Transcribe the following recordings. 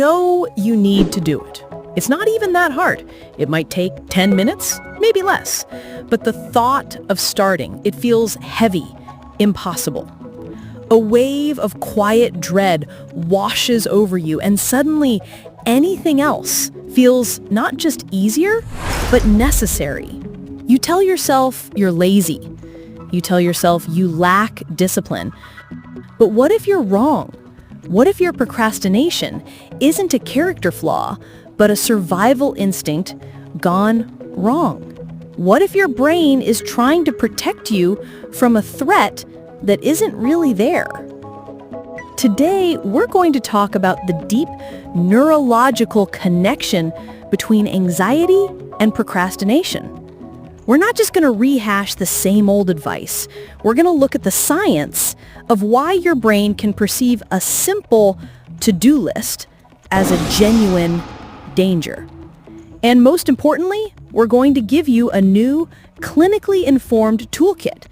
know you need to do it. It's not even that hard. It might take 10 minutes, maybe less. But the thought of starting, it feels heavy, impossible. A wave of quiet dread washes over you, and suddenly anything else feels not just easier, but necessary. You tell yourself you're lazy. You tell yourself you lack discipline. But what if you're wrong? What if your procrastination isn't a character flaw, but a survival instinct gone wrong? What if your brain is trying to protect you from a threat that isn't really there? Today, we're going to talk about the deep neurological connection between anxiety and procrastination. We're not just going to rehash the same old advice. We're going to look at the science of why your brain can perceive a simple to-do list as a genuine danger. And most importantly, we're going to give you a new, clinically informed toolkit.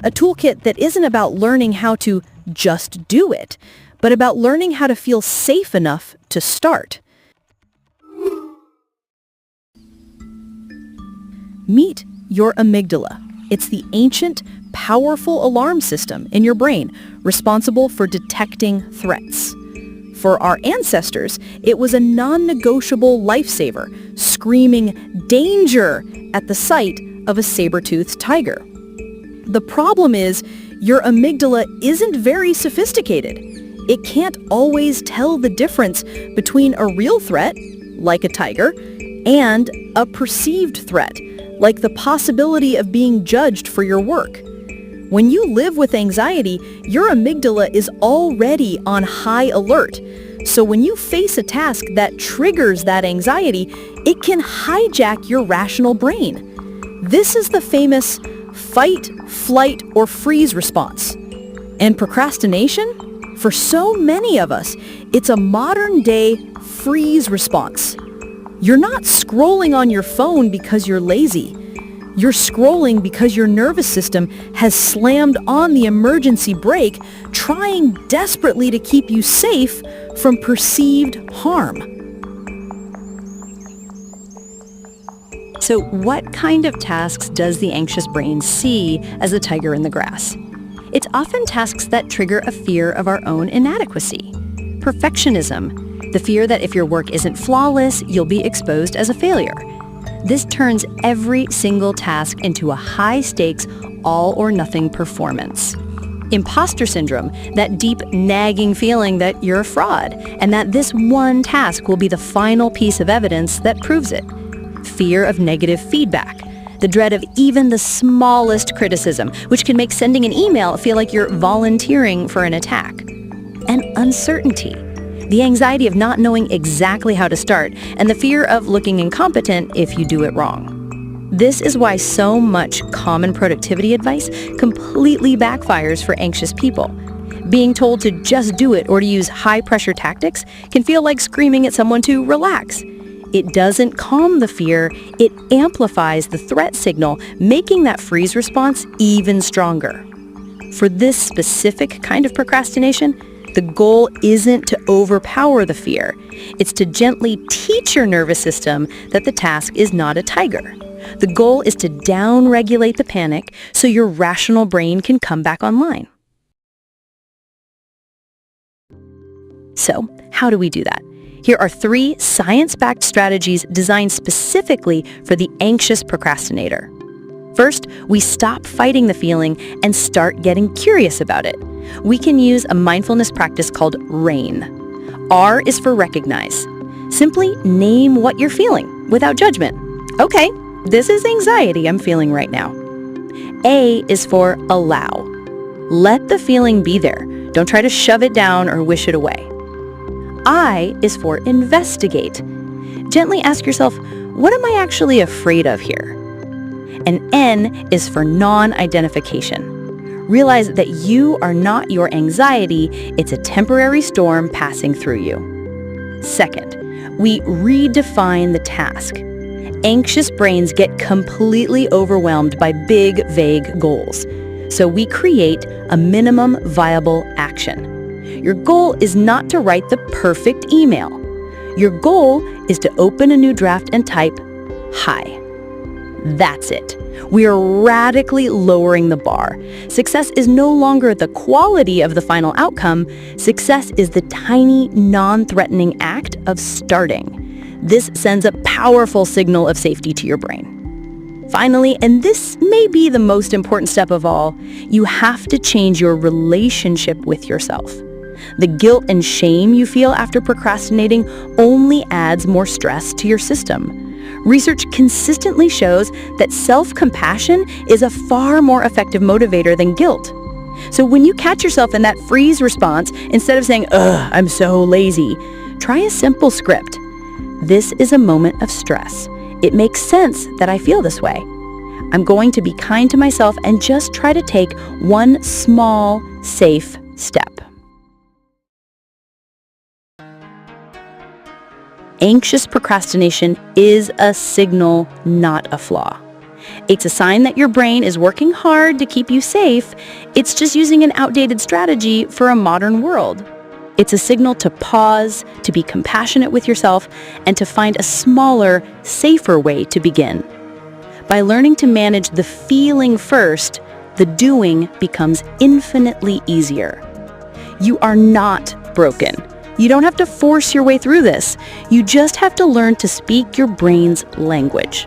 A toolkit that isn't about learning how to just do it, but about learning how to feel safe enough to start. Meet your amygdala. It's the ancient, powerful alarm system in your brain responsible for detecting threats. For our ancestors, it was a non-negotiable lifesaver, screaming danger at the sight of a saber-toothed tiger. The problem is, your amygdala isn't very sophisticated. It can't always tell the difference between a real threat, like a tiger, and a perceived threat, like the possibility of being judged for your work. When you live with anxiety, your amygdala is already on high alert. So when you face a task that triggers that anxiety, it can hijack your rational brain. This is the famous fight, flight, or freeze response. And procrastination? For so many of us, it's a modern-day freeze response. You're not scrolling on your phone because you're lazy. You're scrolling because your nervous system has slammed on the emergency brake, trying desperately to keep you safe from perceived harm. So what kind of tasks does the anxious brain see as a tiger in the grass? It's often tasks that trigger a fear of our own inadequacy. Perfectionism, the fear that if your work isn't flawless, you'll be exposed as a failure. This turns every single task into a high-stakes, all-or-nothing performance. Imposter syndrome, that deep, nagging feeling that you're a fraud, and that this one task will be the final piece of evidence that proves it. Fear of negative feedback, the dread of even the smallest criticism, which can make sending an email feel like you're volunteering for an attack. And uncertainty, the anxiety of not knowing exactly how to start, and the fear of looking incompetent if you do it wrong. This is why so much common productivity advice completely backfires for anxious people. Being told to just do it or to use high-pressure tactics can feel like screaming at someone to relax. It doesn't calm the fear, it amplifies the threat signal, making that freeze response even stronger. For this specific kind of procrastination, the goal isn't to overpower the fear. It's to gently teach your nervous system that the task is not a tiger. The goal is to down-regulate the panic so your rational brain can come back online. So, how do we do that? Here are 3 science-backed strategies designed specifically for the anxious procrastinator. First, we stop fighting the feeling and start getting curious about it. We can use a mindfulness practice called RAIN. R is for recognize. Simply name what you're feeling without judgment. Okay, this is anxiety I'm feeling right now. A is for allow. Let the feeling be there. Don't try to shove it down or wish it away. I is for investigate. Gently ask yourself, what am I actually afraid of here? And N is for non-identification. Realize that you are not your anxiety, it's a temporary storm passing through you. Second, we redefine the task. Anxious brains get completely overwhelmed by big, vague goals. So we create a minimum viable action. Your goal is not to write the perfect email. Your goal is to open a new draft and type, "Hi." That's it. We are radically lowering the bar. Success is no longer the quality of the final outcome. Success is the tiny, non-threatening act of starting. This sends a powerful signal of safety to your brain. Finally, and this may be the most important step of all, you have to change your relationship with yourself. The guilt and shame you feel after procrastinating only adds more stress to your system. Research consistently shows that self-compassion is a far more effective motivator than guilt. So when you catch yourself in that freeze response, instead of saying, "Ugh, I'm so lazy," try a simple script. "This is a moment of stress. It makes sense that I feel this way. I'm going to be kind to myself and just try to take one small, safe step." Anxious procrastination is a signal, not a flaw. It's a sign that your brain is working hard to keep you safe. It's just using an outdated strategy for a modern world. It's a signal to pause, to be compassionate with yourself, and to find a smaller, safer way to begin. By learning to manage the feeling first, the doing becomes infinitely easier. You are not broken. You don't have to force your way through this. You just have to learn to speak your brain's language.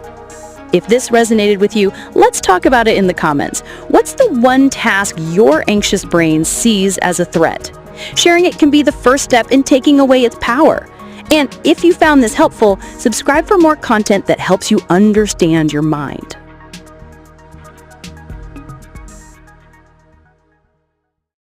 If this resonated with you, let's talk about it in the comments. What's the one task your anxious brain sees as a threat? Sharing it can be the first step in taking away its power. And if you found this helpful, subscribe for more content that helps you understand your mind.